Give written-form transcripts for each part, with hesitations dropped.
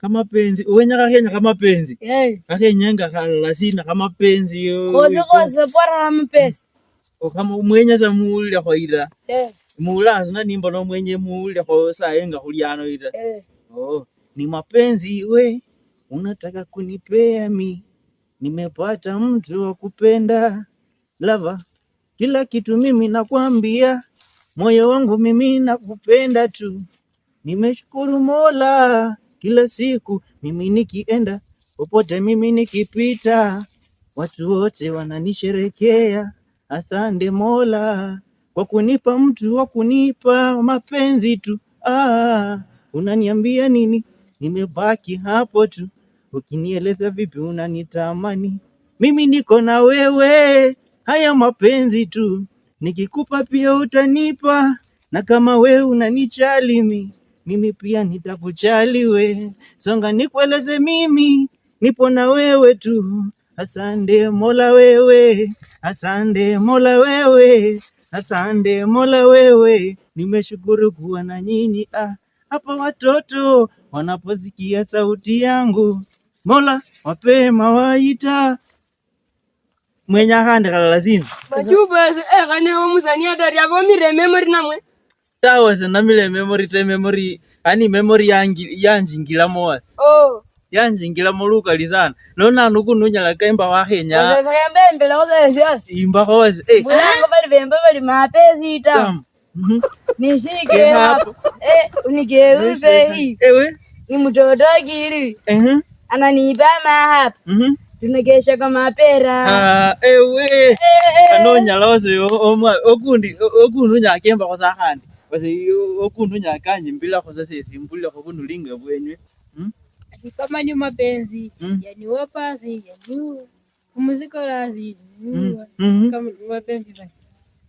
kama penzi uwenya kakenya kama penzi kakenyenga kalasina kama penzi yo kose bora kama penzi kama umwenya za muule kwa ida muula zina nimba no mwenye muule kwa saa yenga kuliano ida ni mapenzi we unataka kunipea mi nimepata mtu wa kupenda lava kila kitu mimi nakwambia moyo wangu mimi nakupenda tu nimeshukuru Mola kila siku mimi nikienda popote mimi nikipita watu wote wananisherekea asante Mola kwa kunipa mtu wa kunipa mapenzi tu unaniambia nini nimebaki hapo tu ukinieleza vipi unanitamani mimi niko na wewe haya mapenzi tu nikikupa pia utanipa na kama wewe unanichali mimi pia nitakuchali we songa nikueleze mimi nipo na wewe tu asante Mola wewe asante Mola wewe asante Mola wewe nimeshukuru kuwa na nyinyi hapa watoto wanaposikia sauti yangu Mola wape mawaita mwenya hande kalalazini bajuba kane omuzania dari abomire memory namwe tawase namile memory te memory ani memory yanjingila mowas yanjingila moluka lisana nona nukununyala kaimba wahenya sasa bembe la ozesi imba hose mwanangu bali bembe bali mapezi ita nishike hapo unigeuze hii ewe ni mtoto gili ananipa mahapa tunagesha kama mapera ewe anonya lose okundu nyakemba kwa sahani basi okundu nyakanje mbila kwa sasa simbula kwa kunulinga bwenye kama ni mapenzi yani wapasi yani muziki lazi kama mapenzi basi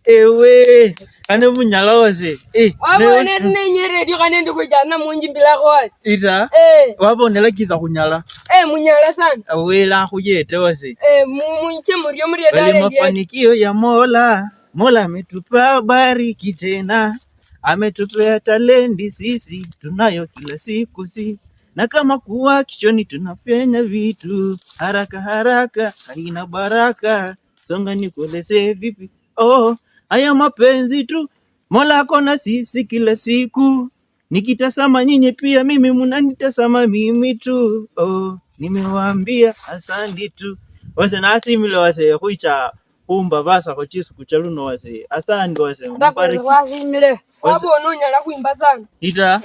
ewe ane munyalose wabone nenyere dio kanende kujana munji bila kwasi ita wabonela kiza kunyala munyala sana awela kuyete wase munche murio muri dale mafanikio ya Mola ametupa bariki tena ametupea talenti sisi tunayo kila siku na kama kuwa kichoni tunapenya vitu haraka haina baraka songa nikueleze vipi haya mapenzi tu Mola akona sisi kila siku nikitasama nyinyi pia mimi munanitasama mimi tu nimewaambia asante tu wase nasi mile wase kuicha kumba basa kwa chisu kuchaluno wase asante wase mbariki wase mile wabo nonya la kuimba sana ita